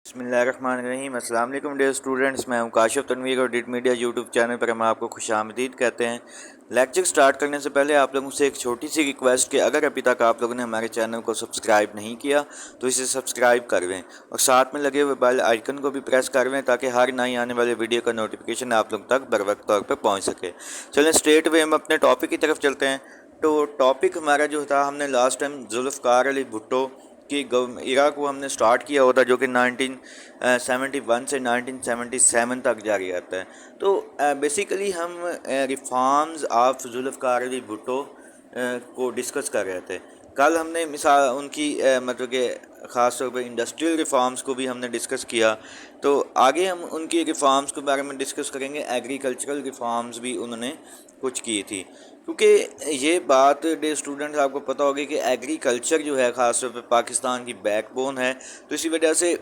بسم اللہ الرحمن الرحیم۔ السلام علیکم ڈیئر اسٹوڈنٹس، میں ہوں کاشف تنویر اور ڈیٹ میڈیا یوٹیوب چینل پر ہم آپ کو خوش آمدید کہتے ہیں۔ لیکچر سٹارٹ کرنے سے پہلے آپ لوگوں سے ایک چھوٹی سی ریکویسٹ کہ اگر ابھی تک آپ لوگوں نے ہمارے چینل کو سبسکرائب نہیں کیا تو اسے سبسکرائب کر لیں اور ساتھ میں لگے ہوئے بیل آئیکن کو بھی پریس کر لیں تاکہ ہر نئی آنے والے ویڈیو کا نوٹیفیکیشن آپ لوگ تک بر وقت طور پر پہنچ سکے۔ چلیں اسٹریٹ وے ہم اپنے ٹاپک کی طرف چلتے ہیں۔ تو ٹاپک ہمارا جو تھا، ہم نے لاسٹ ٹائم ذوالفقار علی بھٹو کی ایرا کو ہم نے سٹارٹ کیا ہوتا جو کہ 1971 سے 1977 تک جاری رہتا ہے۔ تو بیسیکلی ہم ریفارمز آف ذوالفقار علی بھٹو کو ڈسکس کر رہے تھے۔ کل ہم نے مثال ان کی مطلب کہ خاص طور پہ انڈسٹریل ریفارمز کو بھی ہم نے ڈسکس کیا، تو آگے ہم ان کی ریفارمز کے بارے میں ڈسکس کریں گے۔ ایگریکلچرل ریفارمز بھی انہوں نے کچھ کی تھی، کیونکہ یہ بات ڈے اسٹوڈنٹس آپ کو پتہ ہوگی کہ ایگریکلچر جو ہے خاص طور پہ پاکستان کی بیک بون ہے، تو اسی وجہ سے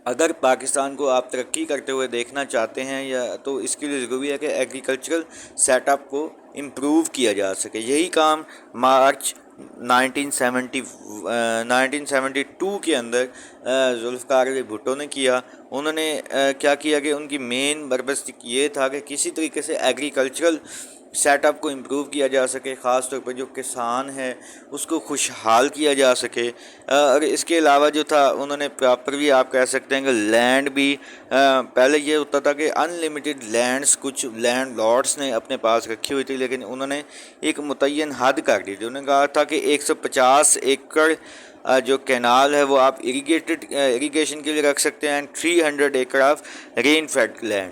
اگر پاکستان کو آپ ترقی کرتے ہوئے دیکھنا چاہتے ہیں تو اس کے لیے ضروری ہے کہ ایگریکلچرل سیٹ اپ کو امپروو کیا جا سکے۔ یہی کام مارچ 1972 کے اندر ذوالفقار علی بھٹو نے کیا۔ انہوں نے کیا کیا کہ ان کی مین پرپس یہ تھا کہ کسی طریقے سے ایگریکلچرل سیٹ اپ کو امپروو کیا جا سکے، خاص طور پر جو کسان ہے اس کو خوشحال کیا جا سکے۔ اور اس کے علاوہ جو تھا، انہوں نے پراپرلی آپ کہہ سکتے ہیں کہ لینڈ بھی پہلے یہ ہوتا تھا کہ ان لمیٹڈ لینڈز کچھ لینڈ لارڈس نے اپنے پاس رکھی ہوئی تھی، لیکن انہوں نے ایک متعین حد کر دی تھی۔ انہوں نے کہا تھا کہ 150 ایکڑ جو کینال ہے وہ آپ اریگیشن کے لیے رکھ سکتے ہیں، 300 ایکڑ آف رین فیڈ لینڈ،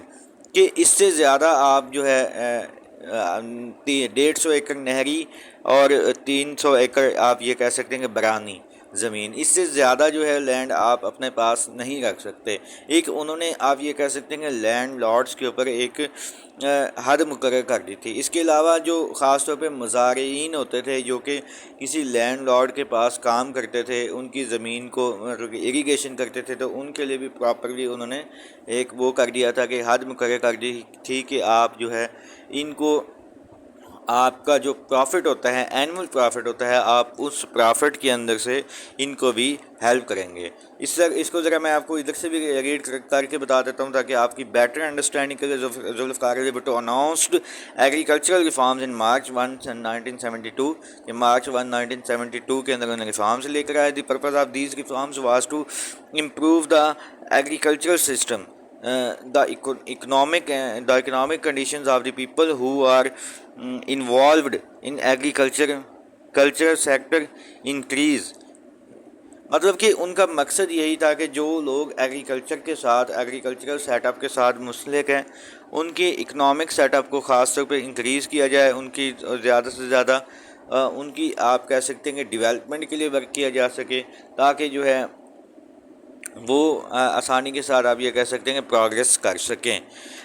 کہ اس سے زیادہ آپ جو ہے 150 ایکڑ نہری اور 300 ایکڑ آپ یہ کہہ سکتے ہیں کہ برانی زمین، اس سے زیادہ جو ہے لینڈ آپ اپنے پاس نہیں رکھ سکتے۔ ایک انہوں نے آپ یہ کہہ سکتے ہیں کہ لینڈ لارڈس کے اوپر ایک حد مقرر کر دی تھی۔ اس کے علاوہ جو خاص طور پہ مزارعین ہوتے تھے جو کہ کسی لینڈ لارڈ کے پاس کام کرتے تھے، ان کی زمین کو مطلب اریگیشن کرتے تھے، تو ان کے لیے بھی پراپرلی انہوں نے ایک وہ کر دیا تھا کہ حد مقرر کر دی تھی کہ آپ جو ہے ان کو آپ کا جو پروفٹ ہوتا ہے، اینول پروفٹ ہوتا ہے، آپ اس پروفٹ کے اندر سے ان کو بھی ہیلپ کریں گے۔ اس کو ذرا میں آپ کو ادھر سے بھی ریڈ کر کے بتا دیتا ہوں تاکہ آپ کی بیٹر انڈرسٹینڈنگ کے لیے۔ Zulfiqar Ali Bhutto announced agricultural reforms in March 1 1972، کہ مارچ 1 1972 کے اندر انہوں نے ریفارمز لے کر آئے۔ The purpose of these reforms was to improve the agricultural system, the economic conditions of the people who are involved in agriculture sector increase۔ مطلب کہ ان کا مقصد یہی تھا کہ جو لوگ ایگریکلچرل سیٹ اپ کے ساتھ منسلک ہیں، ان کی اکنامک سیٹ اپ کو خاص طور پہ انکریز کیا جائے، ان کی زیادہ سے زیادہ ان کی آپ کہہ سکتے ہیں کہ ڈیولپمنٹ کے لیے ورک کیا جا سکے، تاکہ جو ہے وہ آسانی کے ساتھ آپ یہ کہہ سکتے ہیں کہ پروگریس کر سکیں۔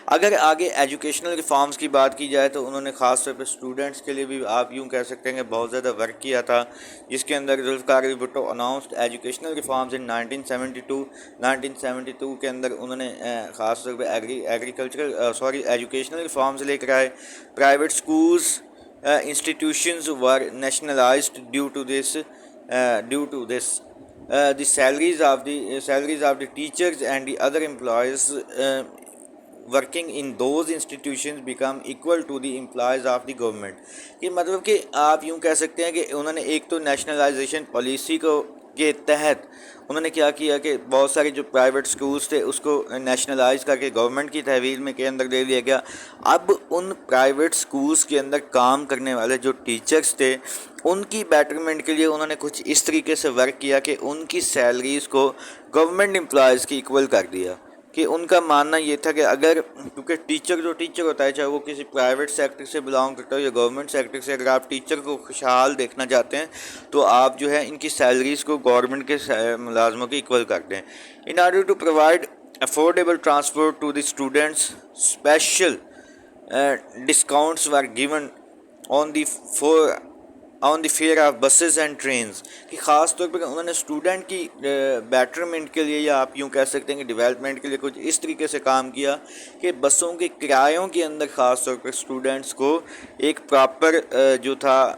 اگر آگے ایجوکیشنل ریفارمز کی بات کی جائے تو انہوں نے خاص طور پہ اسٹوڈنٹس کے لیے بھی آپ یوں کہہ سکتے ہیں کہ بہت زیادہ ورک کیا تھا، جس کے اندر Zulfiqar Ali Bhutto announced educational reforms in 1972 کے اندر انہوں نے خاص طور پہ ایجوکیشنل ریفارمز لے کر آئے۔ Private schools institutions were nationalised due to this the salaries of the teachers and the other employees working in those institutions become equal to the employees of the government۔ کہ مطلب کہ آپ یوں کہہ سکتے ہیں کہ انہوں نے ایک تو نیشنلائزیشن پالیسی کے تحت انہوں نے کیا کیا کہ بہت سارے جو پرائیویٹ سکولز تھے اس کو نیشنلائز کر کے گورنمنٹ کی تحویل میں کے اندر دے دیا گیا۔ اب ان پرائیویٹ سکولز کے اندر کام کرنے والے جو ٹیچرز تھے، ان کی بیٹرمنٹ کے لیے انہوں نے کچھ اس طریقے سے ورک کیا کہ ان کی سیلریز کو گورنمنٹ امپلائیز کی ایکول کر دیا۔ کہ ان کا ماننا یہ تھا کہ اگر کیونکہ ٹیچر ہوتا ہے، چاہے وہ کسی پرائیویٹ سیکٹر سے بلانگ کرتا ہو یا گورنمنٹ سیکٹر سے، اگر آپ ٹیچر کو خوشحال دیکھنا چاہتے ہیں تو آپ جو ہے ان کی سیلریز کو گورنمنٹ کے ملازموں کی ایکول کر دیں۔ In order to provide affordable transport to the students, special discounts were given on the fare of buses and trains. کہ خاص طور پر انہوں نے اسٹوڈنٹ کی بیٹرمنٹ کے لیے یا آپ یوں کہہ سکتے ہیں کہ ڈیولپمنٹ کے لیے کچھ اس طریقے سے کام کیا کہ بسوں کے کرایوں کے اندر خاص طور پر اسٹوڈنٹس کو ایک پراپر جو تھا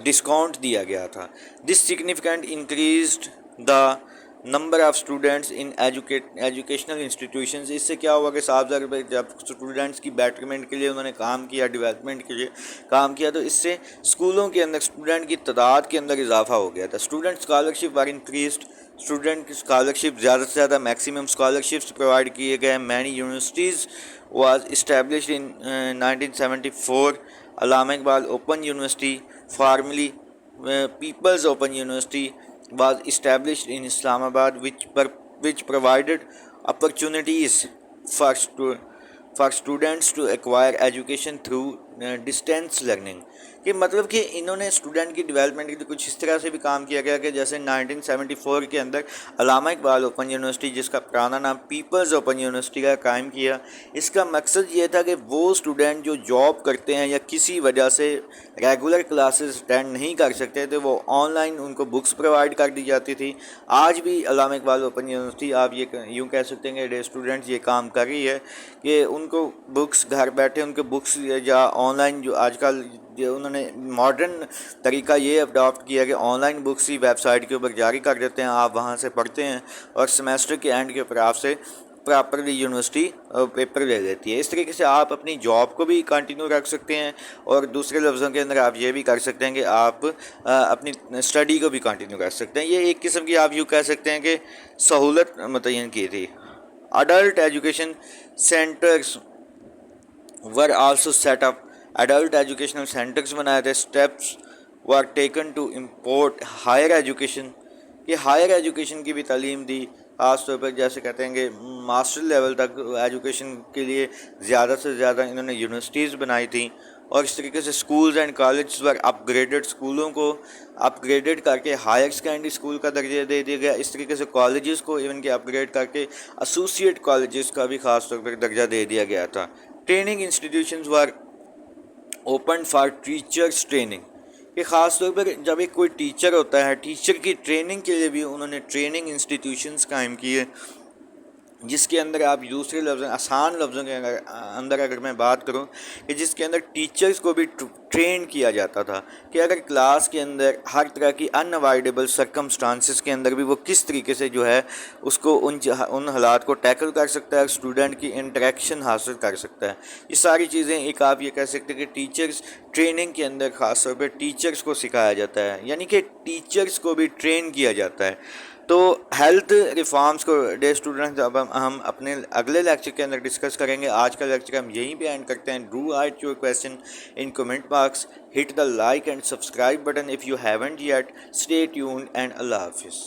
ڈسکاؤنٹ دیا گیا تھا۔ This significant increased the number of students in educational institutions. اس سے کیا ہوا کہ صاحب جب اسٹوڈنٹس کی بیٹرمنٹ کے لیے انہوں نے کام کیا، ڈیولپمنٹ کے لیے کام کیا، تو اس سے اسکولوں کے اندر اسٹوڈنٹ کی تعداد کے اندر اضافہ ہو گیا تھا. Student scholarship are increased. Student کی اسکالرشپ زیادہ سے زیادہ میکسیمم اسکالرشپس پرووائڈ کیے گئے. Many universities was established in 1974. Allama Iqbal Open University formally People's Open University was established in Islamabad, which provided opportunities for students to acquire education through distance learning. کہ مطلب کہ انہوں نے اسٹوڈنٹ کی ڈیولپمنٹ کے لیے کچھ اس طرح سے بھی کام کیا گیا کہ جیسے 1974 کے اندر علامہ اقبال اوپن یونیورسٹی، جس کا پرانا نام پیپلز اوپن یونیورسٹی کا قائم کیا. اس کا مقصد یہ تھا کہ وہ اسٹوڈنٹ جو جاب کرتے ہیں یا کسی وجہ سے ریگولر کلاسز اٹینڈ نہیں کر سکتے تھے، وہ آن لائن ان کو بکس پرووائڈ کر دی جاتی تھی. آج بھی علامہ اقبال اوپن یونیورسٹی، آپ یہ یوں کہہ سکتے ہیں کہ اسٹوڈنٹس یہ کام کر رہی ہے کہ ان کو بکس گھر بیٹھے ان کے بکس یا آن لائن، جو آج کل جو انہوں نے ماڈرن طریقہ یہ اڈاپٹ کیا کہ آن لائن بکس ہی ویب سائٹ کے اوپر جاری کر دیتے ہیں، آپ وہاں سے پڑھتے ہیں اور سیمیسٹر کے اینڈ کے اوپر آپ سے پراپرلی یونیورسٹی پیپر لے لیتی ہے. اس طریقے سے آپ اپنی جاب کو بھی کنٹینیو رکھ سکتے ہیں، اور دوسرے لفظوں کے اندر آپ یہ بھی کر سکتے ہیں کہ آپ اپنی اسٹڈی کو بھی کنٹینیو کر سکتے ہیں. یہ ایک قسم کی آپ یوں کہہ سکتے ہیں کہ سہولت متعین کی تھی. Adult education centres were also set up. Adult educational centres بنائے تھے. Steps were taken to import higher education. یہ ہائر ایجوکیشن کی بھی تعلیم دی، خاص طور پر جیسے کہتے ہیں کہ ماسٹر لیول تک ایجوکیشن کے لیے زیادہ سے زیادہ انہوں نے یونیورسٹیز بنائی تھیں. اور اس طریقے سے schools and colleges were up graded. اسکولوں کو اپ گریڈڈ کر کے ہائر سیکنڈری اسکول کا درجہ دے دیا گیا. اس طریقے سے کالجز کو ایون کہ اپ گریڈ کر کے ایسوسیٹ کالجز کا بھی خاص طور پر درجہ دے دیا گیا تھا. Training institutions were open for teachers training. کہ خاص طور پر جب ایک کوئی ٹیچر ہوتا ہے، ٹیچر کی ٹریننگ کے لیے بھی انہوں نے ٹریننگ انسٹیٹیوشنز قائم کیے، جس کے اندر آپ دوسرے آسان لفظوں کے اندر اگر میں بات کروں کہ جس کے اندر ٹیچرز کو بھی ٹرین کیا جاتا تھا کہ اگر کلاس کے اندر ہر طرح کی ان اوائڈیبل سرکمسٹانسز کے اندر بھی وہ کس طریقے سے جو ہے اس کو ان حالات کو ٹیکل کر سکتا ہے، اسٹوڈنٹ کی انٹریکشن حاصل کر سکتا ہے. یہ ساری چیزیں ایک آپ یہ کہہ سکتے ہیں کہ ٹیچرز ٹریننگ کے اندر خاص طور پہ ٹیچرز کو سکھایا جاتا ہے، یعنی کہ ٹیچرز کو بھی ٹرین کیا جاتا ہے. تو ہیلتھ ریفارمز کو ڈے اسٹوڈنٹس اب ہم اپنے اگلے لیکچر کے اندر ڈسکس کریں گے. آج کا لیکچر ہم یہیں پہ اینڈ کرتے ہیں. Do write your question in comment box. Hit the like and subscribe button if you haven't yet. Stay tuned and Allah Hafiz.